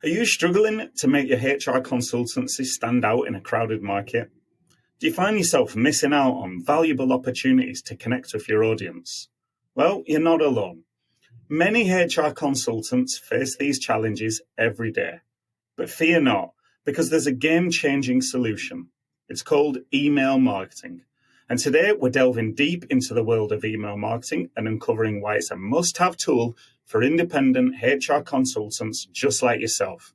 Are you struggling to make your HR consultancy stand out in a crowded market? Do you find yourself missing out on valuable opportunities to connect with your audience? Well, you're not alone. Many HR consultants face these challenges every day. But fear not, because there's a game-changing solution. It's called email marketing. And today we're delving deep into the world of email marketing and uncovering why it's a must-have tool for independent HR consultants just like yourself.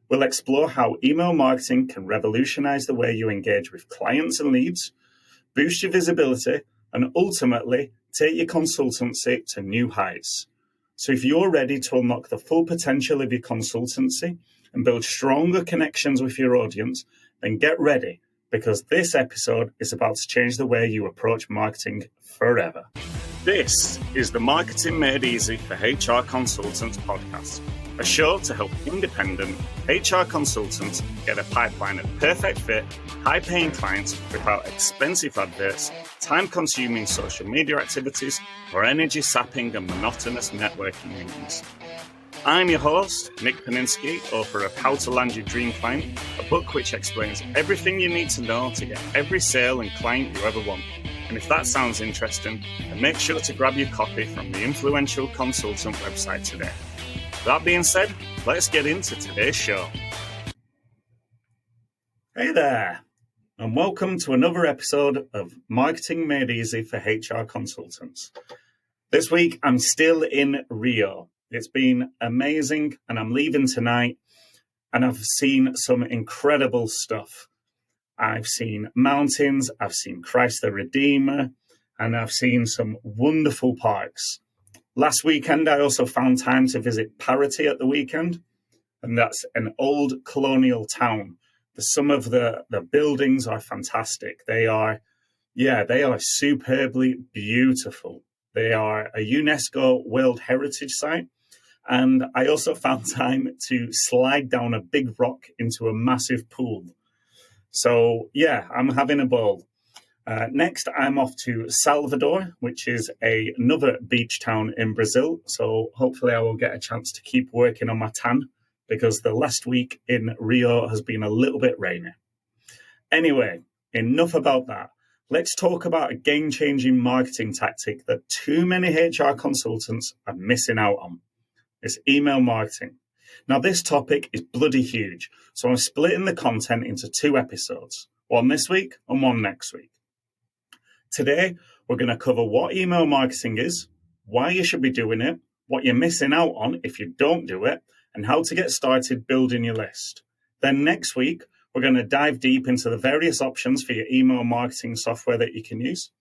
We'll explore how email marketing can revolutionize the way you engage with clients and leads, boost your visibility, and ultimately take your consultancy to new heights. So if you're ready to unlock the full potential of your consultancy and build stronger connections with your audience, then get ready, because this episode is about to change the way you approach marketing forever. This is the Marketing Made Easy for HR Consultants podcast, a show to help independent HR consultants get a pipeline of perfect fit, high-paying clients without expensive adverts, time-consuming social media activities, or energy-sapping and monotonous networking meetings. I'm your host, Nick Paninsky, author of How to Land Your Dream Client, a book which explains everything you need to know to get every sale and client you ever want. And if that sounds interesting, then make sure to grab your copy from the influential consultant website today. That being said, let's get into today's show. Hey there, and welcome to another episode of Marketing Made Easy for HR Consultants. This week, I'm still in Rio. It's been amazing, and I'm leaving tonight, and I've seen some incredible stuff. I've seen mountains, I've seen Christ the Redeemer, and I've seen some wonderful parks. Last weekend, I also found time to visit Parati at the weekend, and that's an old colonial town. Some of the buildings are fantastic. They are superbly beautiful. They are a UNESCO World Heritage Site. And I also found time to slide down a big rock into a massive pool. So, yeah, I'm having a ball. Next, I'm off to Salvador, which is another beach town in Brazil. So hopefully I will get a chance to keep working on my tan, because the last week in Rio has been a little bit rainy. Anyway, enough about that. Let's talk about a game-changing marketing tactic that too many HR consultants are missing out on. It's email marketing. Now, this topic is bloody huge, so I'm splitting the content into two episodes, one this week and one next week. Today, we're going to cover what email marketing is, why you should be doing it, what you're missing out on if you don't do it, and how to get started building your list. Then next week, we're going to dive deep into the various options for your email marketing software that you can use,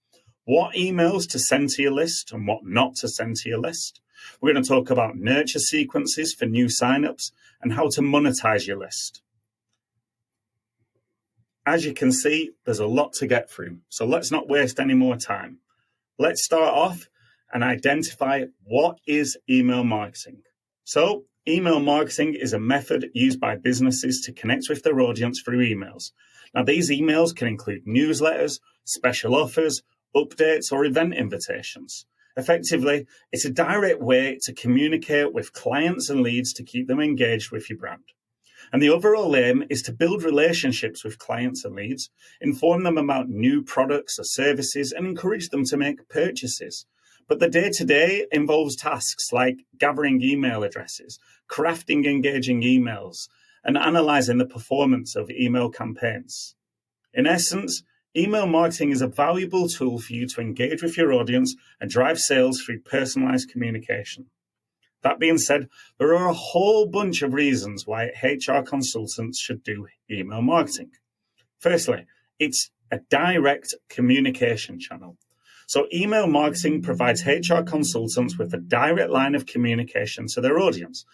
what emails to send to your list and what not to send to your list. We're going to talk about nurture sequences for new signups and how to monetize your list. As you can see, there's a lot to get through, so let's not waste any more time. Let's start off and identify what is email marketing. So, email marketing is a method used by businesses to connect with their audience through emails. Now, these emails can include newsletters, special offers, updates, or event invitations. Effectively, it's a direct way to communicate with clients and leads to keep them engaged with your brand. And the overall aim is to build relationships with clients and leads, inform them about new products or services, and encourage them to make purchases. But the day-to-day involves tasks like gathering email addresses, crafting engaging emails, and analyzing the performance of email campaigns. In essence, email marketing is a valuable tool for you to engage with your audience and drive sales through personalized communication. That being said, there are a whole bunch of reasons why HR consultants should do email marketing. Firstly, it's a direct communication channel. So email marketing provides HR consultants with a direct line of communication to their audience.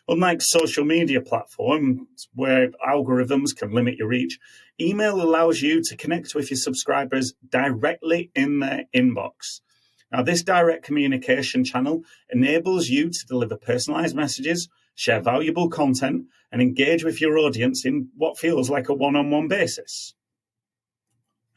Unlike social media platforms where algorithms can limit your reach, email allows you to connect with your subscribers directly in their inbox. Now, this direct communication channel enables you to deliver personalized messages, share valuable content, and engage with your audience in what feels like a one-on-one basis.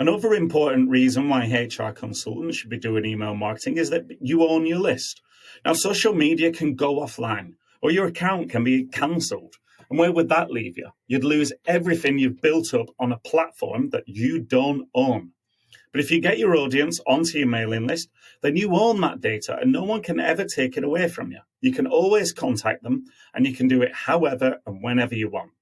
Another important reason why HR consultants should be doing email marketing is that you own your list. Now, social media can go offline, or your account can be cancelled. And where would that leave you? You'd lose everything you've built up on a platform that you don't own. But if you get your audience onto your mailing list, then you own that data and no one can ever take it away from you. You can always contact them and you can do it however and whenever you want.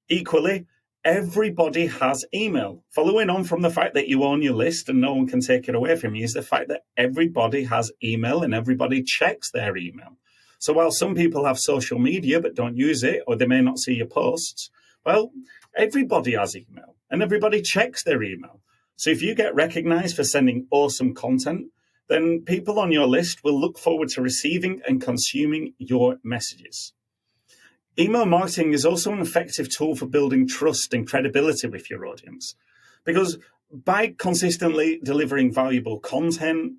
Equally, everybody has email. Following on from the fact that you own your list and no one can take it away from you is the fact that everybody has email and everybody checks their email. So while some people have social media but don't use it, or they may not see your posts, well, everybody has email and everybody checks their email. So if you get recognized for sending awesome content, then people on your list will look forward to receiving and consuming your messages. Email marketing is also an effective tool for building trust and credibility with your audience, because by consistently delivering valuable content,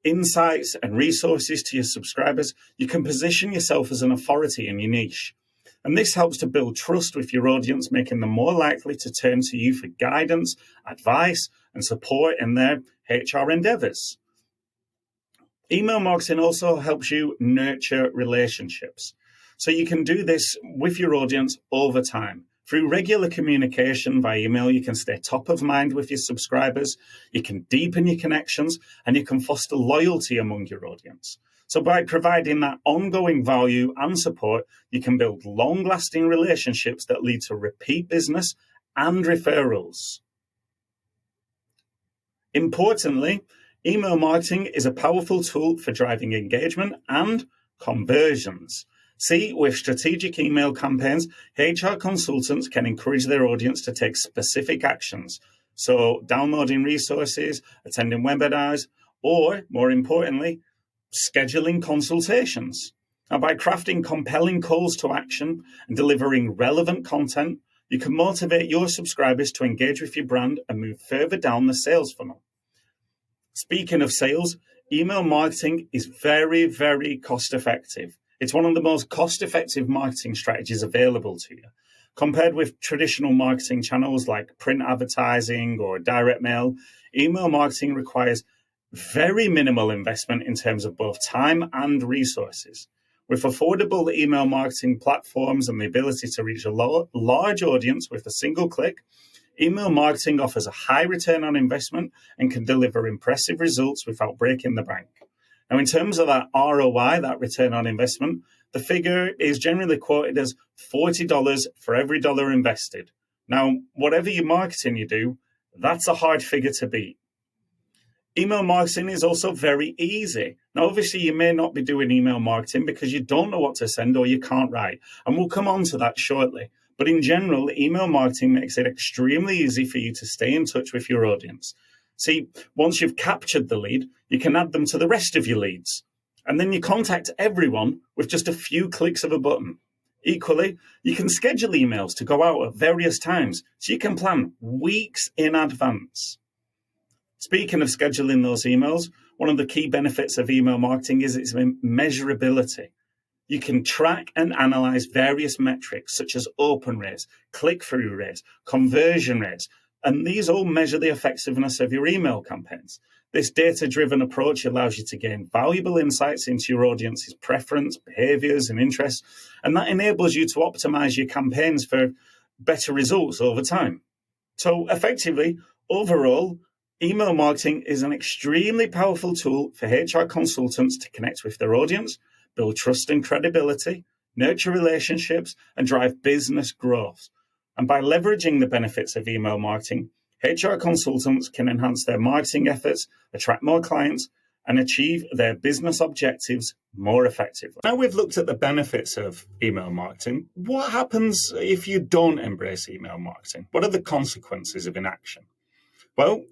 insights, and resources to your subscribers, you can position yourself as an authority in your niche. And this helps to build trust with your audience, making them more likely to turn to you for guidance, advice, and support in their HR endeavors. Email marketing also helps you nurture relationships. So you can do this with your audience over time. Through regular communication via email, you can stay top of mind with your subscribers, you can deepen your connections, and you can foster loyalty among your audience. So by providing that ongoing value and support, you can build long-lasting relationships that lead to repeat business and referrals. Importantly, email marketing is a powerful tool for driving engagement and conversions. See, with strategic email campaigns, HR consultants can encourage their audience to take specific actions. So downloading resources, attending webinars, or more importantly, scheduling consultations. Now, by crafting compelling calls to action and delivering relevant content, you can motivate your subscribers to engage with your brand and move further down the sales funnel. Speaking of sales, email marketing is very, very cost effective. It's one of the most cost-effective marketing strategies available to you. Compared with traditional marketing channels like print advertising or direct mail, email marketing requires very minimal investment in terms of both time and resources. With affordable email marketing platforms and the ability to reach a large audience with a single click, email marketing offers a high return on investment and can deliver impressive results without breaking the bank. Now, in terms of that ROI, that return on investment, the figure is generally quoted as $40 for every dollar invested. Now, whatever your marketing you do, that's a hard figure to beat. Email marketing is also very easy. Now, obviously, you may not be doing email marketing because you don't know what to send or you can't write. And we'll come on to that shortly. But in general, email marketing makes it extremely easy for you to stay in touch with your audience. See, once you've captured the lead, you can add them to the rest of your leads. And then you contact everyone with just a few clicks of a button. Equally, you can schedule emails to go out at various times, so you can plan weeks in advance. Speaking of scheduling those emails, one of the key benefits of email marketing is its measurability. You can track and analyze various metrics such as open rates, click-through rates, conversion rates, and these all measure the effectiveness of your email campaigns. This data-driven approach allows you to gain valuable insights into your audience's preference, behaviors, and interests, and that enables you to optimize your campaigns for better results over time. So effectively, overall, email marketing is an extremely powerful tool for HR consultants to connect with their audience, build trust and credibility, nurture relationships, and drive business growth. And by leveraging the benefits of email marketing, HR consultants can enhance their marketing efforts, attract more clients, and achieve their business objectives more effectively. Now we've looked at the benefits of email marketing. What happens if you don't embrace email marketing? What are the consequences of inaction? Well,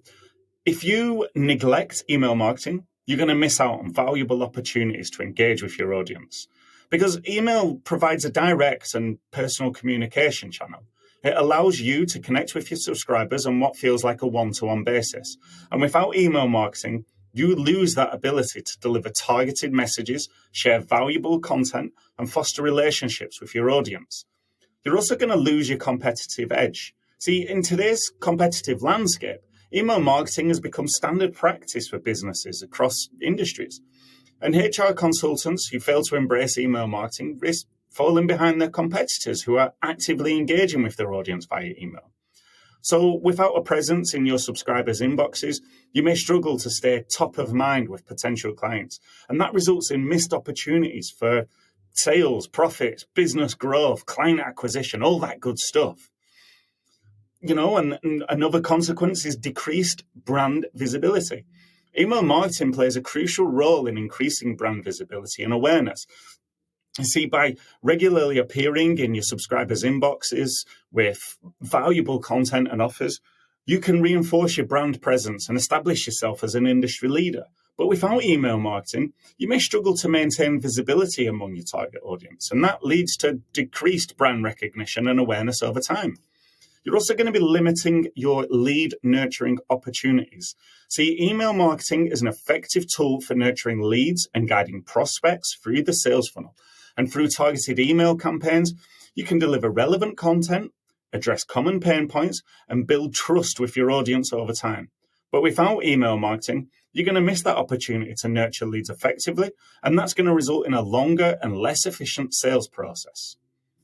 if you neglect email marketing, you're going to miss out on valuable opportunities to engage with your audience, because email provides a direct and personal communication channel. It allows you to connect with your subscribers on what feels like a one-to-one basis. And without email marketing, you lose that ability to deliver targeted messages, share valuable content, and foster relationships with your audience. You're also going to lose your competitive edge. See, in today's competitive landscape, email marketing has become standard practice for businesses across industries. And HR consultants who fail to embrace email marketing risk falling behind their competitors who are actively engaging with their audience via email. So without a presence in your subscribers' inboxes, you may struggle to stay top of mind with potential clients. And that results in missed opportunities for sales, profits, business growth, client acquisition, all that good stuff. And another consequence is decreased brand visibility. Email marketing plays a crucial role in increasing brand visibility and awareness. You see, by regularly appearing in your subscribers' inboxes with valuable content and offers, you can reinforce your brand presence and establish yourself as an industry leader. But without email marketing, you may struggle to maintain visibility among your target audience, and that leads to decreased brand recognition and awareness over time. You're also going to be limiting your lead nurturing opportunities. See, email marketing is an effective tool for nurturing leads and guiding prospects through the sales funnel. And through targeted email campaigns, you can deliver relevant content, address common pain points, and build trust with your audience over time. But without email marketing, you're going to miss that opportunity to nurture leads effectively, and that's going to result in a longer and less efficient sales process.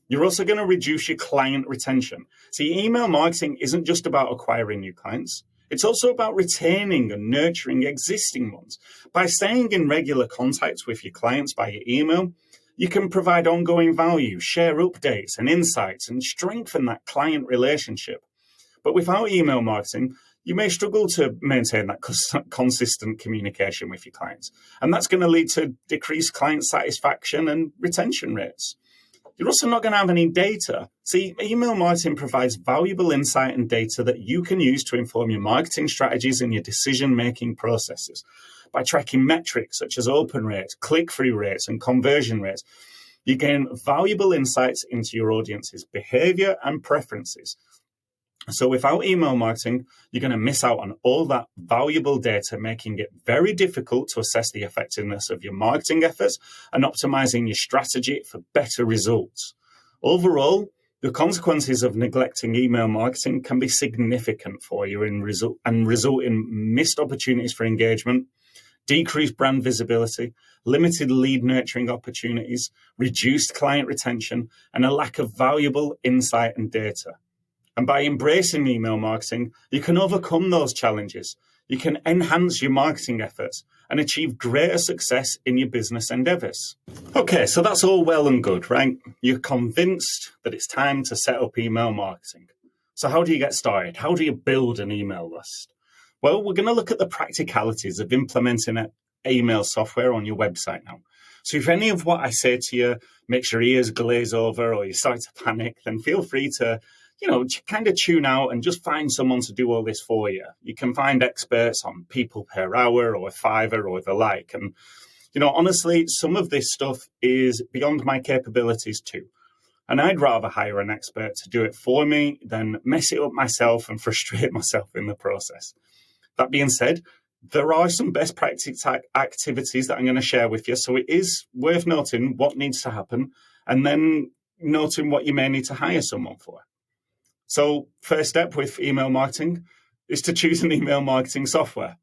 You're also going to reduce your client retention. See, email marketing isn't just about acquiring new clients. It's also about retaining and nurturing existing ones. By staying in regular contact with your clients via email, you can provide ongoing value, share updates and insights, and strengthen that client relationship. But without email marketing, you may struggle to maintain that consistent communication with your clients. And that's going to lead to decreased client satisfaction and retention rates. You're also not going to have any data. See, email marketing provides valuable insight and data that you can use to inform your marketing strategies and your decision-making processes. By tracking metrics such as open rates, click-through rates, and conversion rates, you gain valuable insights into your audience's behavior and preferences. So without email marketing, you're going to miss out on all that valuable data, making it very difficult to assess the effectiveness of your marketing efforts and optimizing your strategy for better results. Overall, the consequences of neglecting email marketing can be significant for you and result in missed opportunities for engagement, decreased brand visibility, limited lead nurturing opportunities, reduced client retention, and a lack of valuable insight and data. And by embracing email marketing, you can overcome those challenges. You can enhance your marketing efforts and achieve greater success in your business endeavors. Okay, so that's all well and good, right? You're convinced that it's time to set up email marketing. So how do you get started? How do you build an email list? Well, we're going to look at the practicalities of implementing an email software on your website now. So if any of what I say to you makes your ears glaze over or you start to panic, then feel free to kind of tune out and just find someone to do all this for you. You can find experts on people per hour or Fiverr or the like. And, honestly, some of this stuff is beyond my capabilities too. And I'd rather hire an expert to do it for me than mess it up myself and frustrate myself in the process. That being said, there are some best practice activities that I'm going to share with you. So it is worth noting what needs to happen and then noting what you may need to hire someone for. So first step with email marketing is to choose an email marketing software.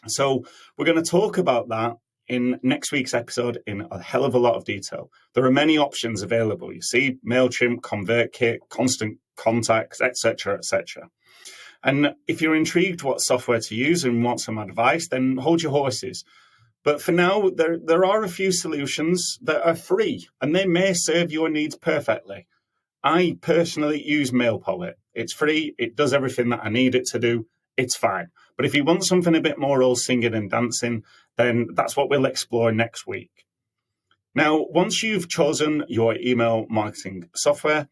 So we're going to talk about that in next week's episode in a hell of a lot of detail. There are many options available. You see, MailChimp, ConvertKit, Constant Contacts, etc., etc. And if you're intrigued what software to use and want some advice, then hold your horses. But for now, there are a few solutions that are free, and they may serve your needs perfectly. I personally use MailPoet. It's free. It does everything that I need it to do. It's fine. But if you want something a bit more all singing and dancing, then that's what we'll explore next week. Now, once you've chosen your email marketing software,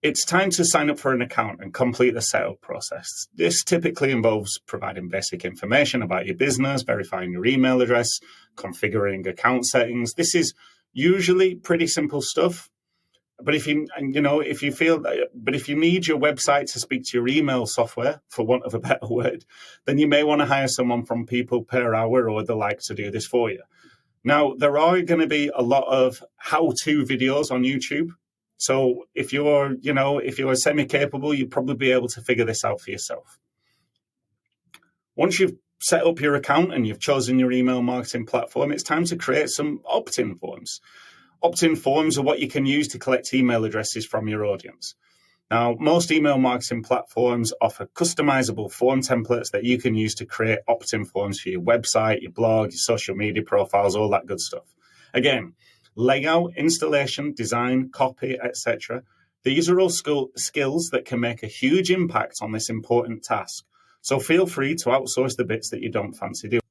it's time to sign up for an account and complete the setup process. This typically involves providing basic information about your business, verifying your email address, configuring account settings. This is usually pretty simple stuff. But if you need your website to speak to your email software, for want of a better word, then you may want to hire someone from People Per Hour or the like to do this for you. Now, there are going to be a lot of how-to videos on YouTube. So if you're semi-capable, you'll probably be able to figure this out for yourself. Once you've set up your account and you've chosen your email marketing platform, it's time to create some opt-in forms. Opt-in forms are what you can use to collect email addresses from your audience. Now, most email marketing platforms offer customizable form templates that you can use to create opt-in forms for your website, your blog, your social media profiles, all that good stuff. Again, layout, installation, design, copy, etc. These are all skills that can make a huge impact on this important task. So feel free to outsource the bits that you don't fancy doing.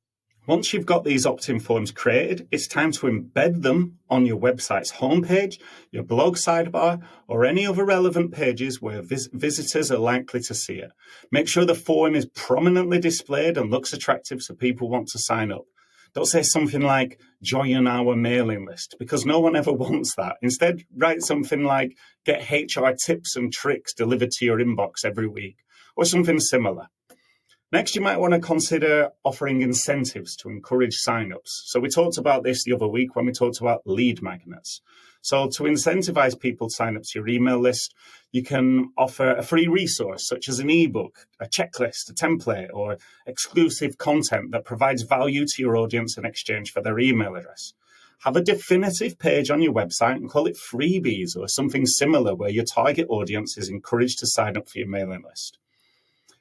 Once you've got these opt-in forms created, it's time to embed them on your website's homepage, your blog sidebar, or any other relevant pages where visitors are likely to see it. Make sure the form is prominently displayed and looks attractive so people want to sign up. Don't say something like, join our mailing list, because no one ever wants that. Instead, write something like, get HR tips and tricks delivered to your inbox every week, or something similar. Next, you might want to consider offering incentives to encourage signups. So we talked about this the other week when we talked about lead magnets. So to incentivize people to sign up to your email list, you can offer a free resource such as an ebook, a checklist, a template, or exclusive content that provides value to your audience in exchange for their email address. Have a definitive page on your website and call it freebies or something similar where your target audience is encouraged to sign up for your mailing list.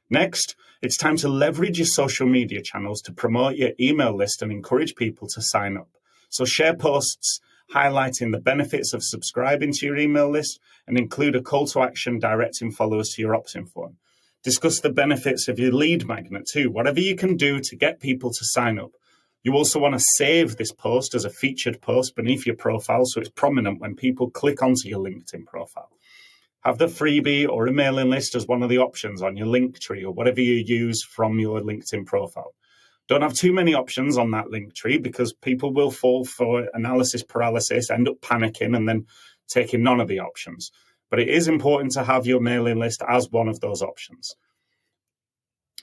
Next, it's time to leverage your social media channels to promote your email list and encourage people to sign up. So share posts highlighting the benefits of subscribing to your email list and include a call to action directing followers to your opt-in form. Discuss the benefits of your lead magnet too, whatever you can do to get people to sign up. You also want to save this post as a featured post beneath your profile so it's prominent when people click onto your LinkedIn profile. Have the freebie or a mailing list as one of the options on your link tree or whatever you use from your LinkedIn profile. Don't have too many options on that link tree because people will fall for analysis paralysis, end up panicking, and then taking none of the options. But it is important to have your mailing list as one of those options.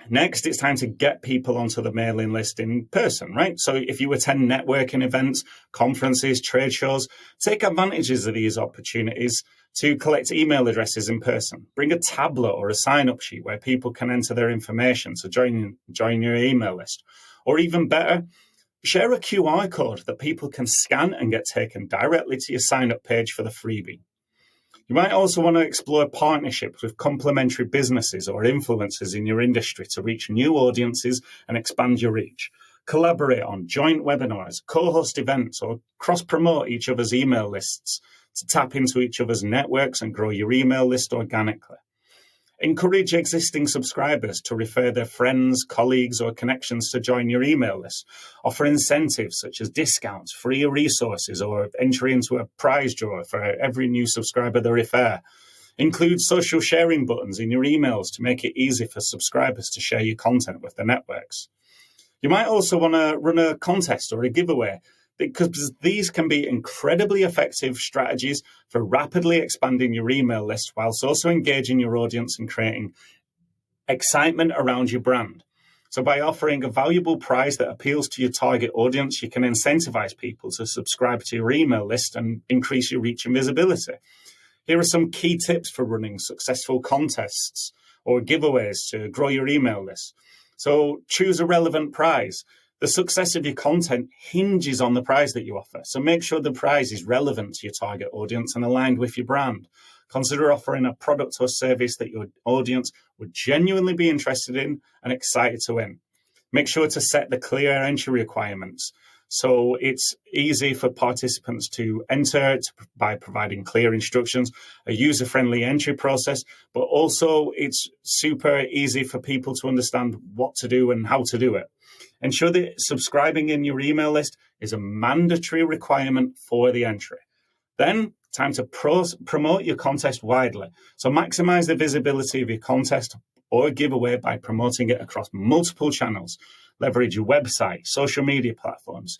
Next, it's time to get people onto the mailing list in person, right? So if you attend networking events, conferences, trade shows, take advantages of these opportunities to collect email addresses in person. Bring a tablet or a sign-up sheet where people can enter their information to join your email list. Or even better, share a QR code that people can scan and get taken directly to your sign-up page for the freebie. You might also want to explore partnerships with complementary businesses or influencers in your industry to reach new audiences and expand your reach. Collaborate on joint webinars, co-host events, or cross-promote each other's email lists to tap into each other's networks and grow your email list organically. Encourage existing subscribers to refer their friends, colleagues, or connections to join your email list. Offer incentives such as discounts, free resources, or entry into a prize draw for every new subscriber they refer. Include social sharing buttons in your emails to make it easy for subscribers to share your content with their networks. You might also want to run a contest or a giveaway, because these can be incredibly effective strategies for rapidly expanding your email list whilst also engaging your audience and creating excitement around your brand. So by offering a valuable prize that appeals to your target audience, you can incentivize people to subscribe to your email list and increase your reach and visibility. Here are some key tips for running successful contests or giveaways to grow your email list. So choose a relevant prize. The success of your content hinges on the prize that you offer. So make sure the prize is relevant to your target audience and aligned with your brand. Consider offering a product or service that your audience would genuinely be interested in and excited to win. Make sure to set the clear entry requirements so it's easy for participants to enter by providing clear instructions, a user-friendly entry process, but also it's super easy for people to understand what to do and how to do it. Ensure that subscribing in your email list is a mandatory requirement for the entry. Then, time to promote your contest widely. So maximize the visibility of your contest or giveaway by promoting it across multiple channels. Leverage your website, social media platforms,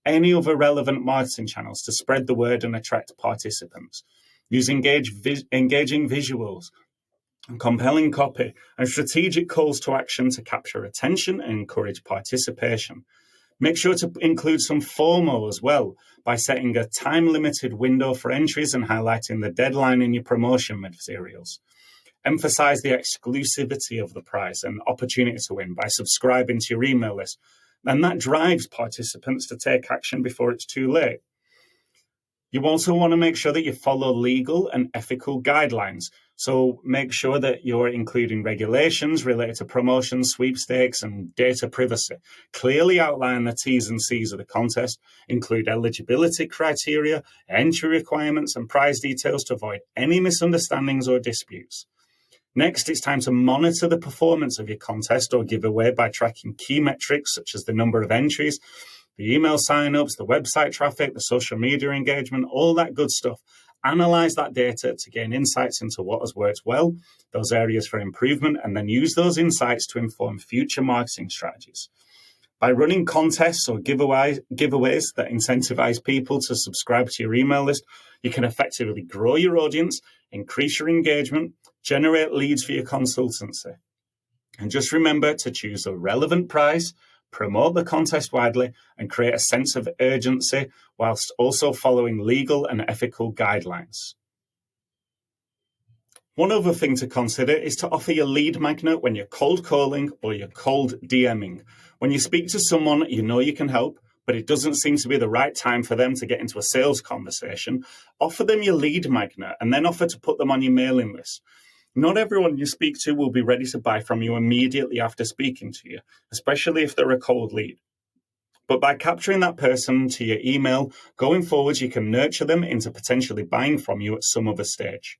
any other relevant marketing channels to spread the word and attract participants. Use engaging visuals, compelling copy, and strategic calls to action to capture attention and encourage participation. Make sure to include some FOMO as well by setting a time-limited window for entries and highlighting the deadline in your promotion materials. Emphasize the exclusivity of the prize and opportunity to win by subscribing to your email list. And that drives participants to take action before it's too late. You also want to make sure that you follow legal and ethical guidelines. So make sure that you're including regulations related to promotions, sweepstakes, and data privacy. Clearly outline the T's and C's of the contest, include eligibility criteria, entry requirements, and prize details to avoid any misunderstandings or disputes. Next, it's time to monitor the performance of your contest or giveaway by tracking key metrics such as the number of entries, the email signups, the website traffic, the social media engagement, all that good stuff. Analyze that data to gain insights into what has worked well, those areas for improvement, and then use those insights to inform future marketing strategies. By running contests or giveaways that incentivize people to subscribe to your email list, you can effectively grow your audience, increase your engagement, generate leads for your consultancy. And just remember to choose a relevant price, promote the contest widely, and create a sense of urgency whilst also following legal and ethical guidelines. One other thing to consider is to offer your lead magnet when you're cold calling or you're cold DMing. When you speak to someone you know you can help, but it doesn't seem to be the right time for them to get into a sales conversation, offer them your lead magnet and then offer to put them on your mailing list. Not everyone you speak to will be ready to buy from you immediately after speaking to you, especially if they're a cold lead. But by capturing that person to your email, going forward, you can nurture them into potentially buying from you at some other stage.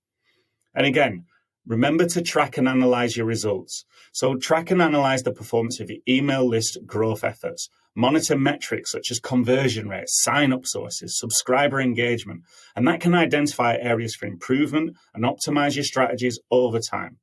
And again, remember to track and analyze your results. So track and analyze the performance of your email list growth efforts. Monitor metrics such as conversion rates, sign-up sources, subscriber engagement, and that can identify areas for improvement and optimize your strategies over time.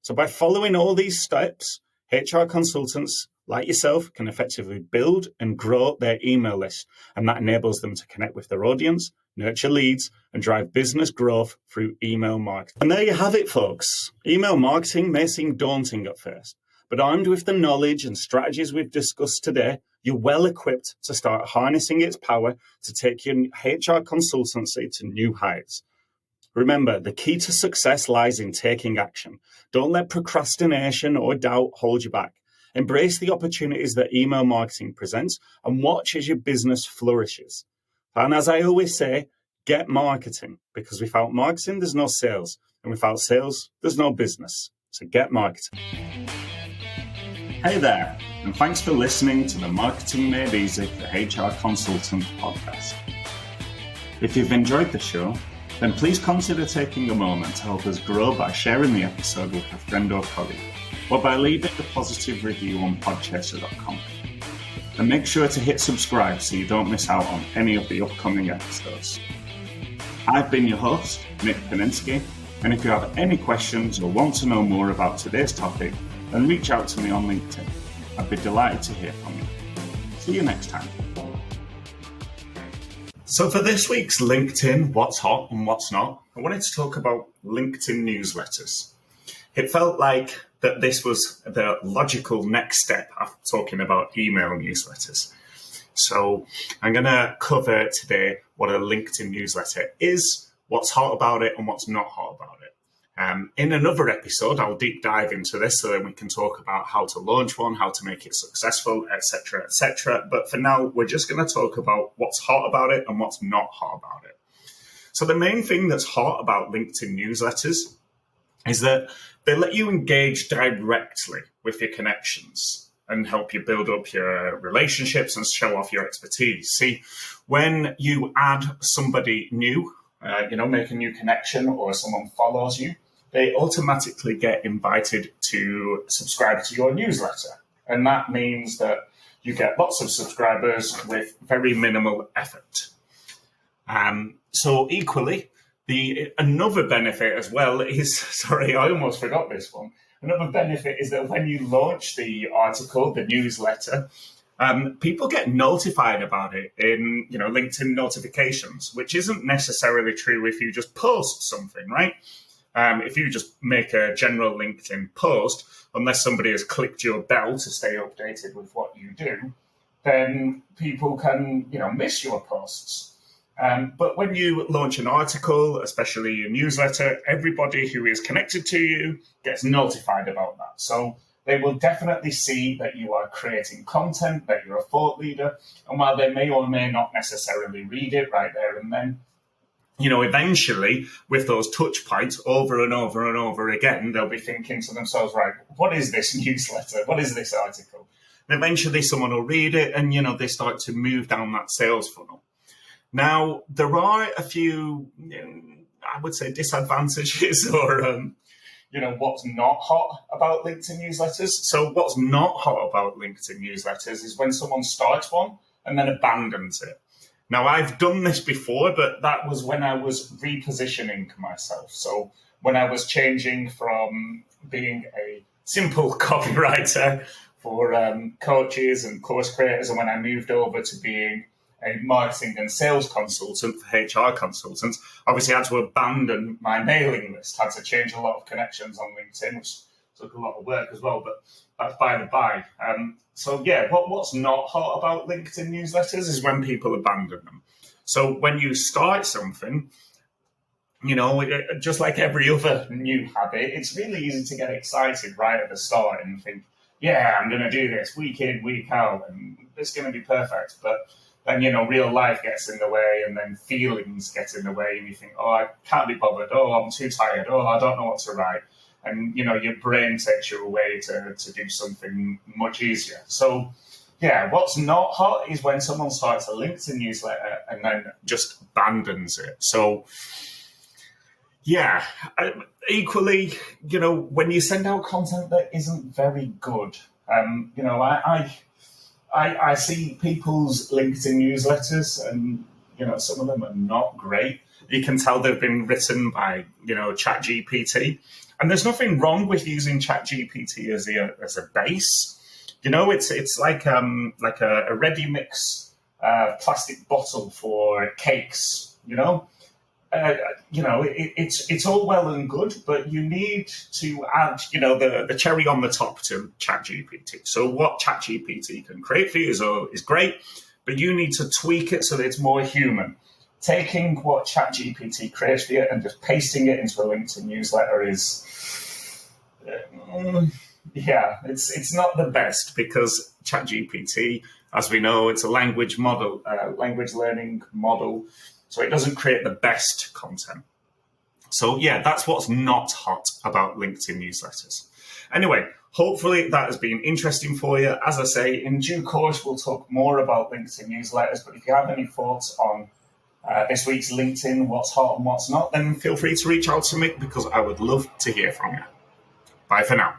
So by following all these steps, HR consultants like yourself can effectively build and grow their email list, and that enables them to connect with their audience, nurture leads, and drive business growth through email marketing. And there you have it, folks. Email marketing may seem daunting at first, but armed with the knowledge and strategies we've discussed today, you're well equipped to start harnessing its power to take your HR consultancy to new heights. Remember, the key to success lies in taking action. Don't let procrastination or doubt hold you back. Embrace the opportunities that email marketing presents and watch as your business flourishes. And as I always say, get marketing, because without marketing, there's no sales. And without sales, there's no business. So get marketing. Hey there, and thanks for listening to the Marketing Made Easy for HR Consultant podcast. If you've enjoyed the show, then please consider taking a moment to help us grow by sharing the episode with a friend or colleague, or by leaving a positive review on podchaser.com. And make sure to hit subscribe so you don't miss out on any of the upcoming episodes. I've been your host, Nick Paninsky, and if you have any questions or want to know more about today's topic, then reach out to me on LinkedIn. I'd be delighted to hear from you. See you next time. So for this week's LinkedIn What's Hot and What's Not, I wanted to talk about LinkedIn newsletters. It felt like that this was the logical next step after talking about email newsletters. So I'm going to cover today what a LinkedIn newsletter is, what's hot about it, and what's not hot about it. In another episode, I'll deep dive into this so that we can talk about how to launch one, how to make it successful, etc., etc. But for now, we're just going to talk about what's hot about it and what's not hot about it. So the main thing that's hot about LinkedIn newsletters is that they let you engage directly with your connections and help you build up your relationships and show off your expertise. See, when you add somebody new, make a new connection, or someone follows you, they automatically get invited to subscribe to your newsletter. And that means that you get lots of subscribers with very minimal effort. So equally, another benefit as well is, sorry, I almost forgot this one. Another benefit is that when you launch the article, the newsletter, people get notified about it in, LinkedIn notifications, which isn't necessarily true if you just post something, right? If you just make a general LinkedIn post, unless somebody has clicked your bell to stay updated with what you do, then people can, miss your posts. But when you launch an article, especially a newsletter, everybody who is connected to you gets notified about that. So they will definitely see that you are creating content, that you're a thought leader. And while they may or may not necessarily read it right there and then, eventually with those touch points over and over and over again, they'll be thinking to themselves, right, what is this newsletter? What is this article? And eventually someone will read it and, they start to move down that sales funnel. Now, there are a few, I would say, disadvantages or, what's not hot about LinkedIn newsletters. So what's not hot about LinkedIn newsletters is when someone starts one and then abandons it. Now, I've done this before, but that was when I was repositioning myself. So when I was changing from being a simple copywriter for coaches and course creators, and when I moved over to being a marketing and sales consultant for HR consultants, obviously I had to abandon my mailing list, had to change a lot of connections on LinkedIn, which took a lot of work as well, but that's by the by. What's not hot about LinkedIn newsletters is when people abandon them. So when you start something, just like every other new habit, it's really easy to get excited right at the start and think, yeah, I'm going to do this week in, week out, and it's going to be perfect. But then, real life gets in the way, and then feelings get in the way, and you think, oh, I can't be bothered. Oh, I'm too tired. Oh, I don't know what to write. And, your brain takes you away to do something much easier. So, what's not hot is when someone starts a LinkedIn newsletter and then just abandons it. So, equally, when you send out content that isn't very good, I see people's LinkedIn newsletters and, some of them are not great. You can tell they've been written by, ChatGPT. And there's nothing wrong with using ChatGPT as a base. It's like a ready mix plastic bottle for cakes. It's all well and good, but you need to add the cherry on the top to ChatGPT. So what ChatGPT can create for you is great, but you need to tweak it so that it's more human. Taking what ChatGPT creates for you and just pasting it into a LinkedIn newsletter is, it's not the best, because ChatGPT, as we know, it's a language learning model, so it doesn't create the best content. So that's what's not hot about LinkedIn newsletters. Anyway, hopefully that has been interesting for you. As I say, in due course, we'll talk more about LinkedIn newsletters, but if you have any thoughts on this week's LinkedIn, what's hot and what's not, then feel free to reach out to me, because I would love to hear from you. Bye for now.